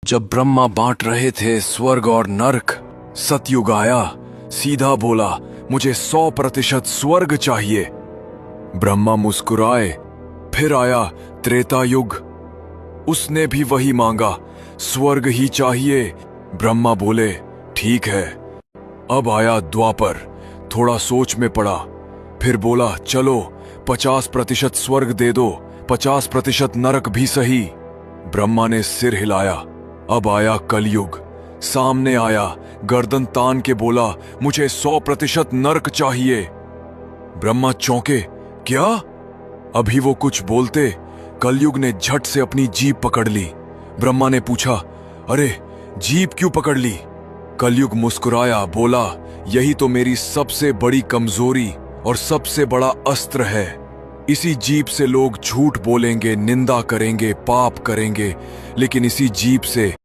जब ब्रह्मा बांट रहे थे स्वर्ग और नरक, सतयुग आया, सीधा बोला मुझे 100% स्वर्ग चाहिए। ब्रह्मा मुस्कुराए, फिर आया त्रेता युग, उसने भी वही मांगा, स्वर्ग ही चाहिए। ब्रह्मा बोले ठीक है। अब आया द्वापर, थोड़ा सोच में पड़ा, फिर बोला चलो 50% स्वर्ग दे दो, 50% नरक भी सही। ब्रह्मा ने सिर हिलाया। अब आया कलयुग, सामने आया, गर्दन तान के बोला मुझे 100% नरक चाहिए। ब्रह्मा चौंके, क्या? अभी वो कुछ बोलते, कलयुग ने झट से अपनी जीभ पकड़ ली। ब्रह्मा ने पूछा, अरे जीभ क्यों पकड़ ली? कलयुग मुस्कुराया, बोला यही तो मेरी सबसे बड़ी कमजोरी और सबसे बड़ा अस्त्र है। इसी जीभ से लोग झूठ बोलेंगे, निंदा करेंगे, पाप करेंगे, लेकिन इसी जीभ से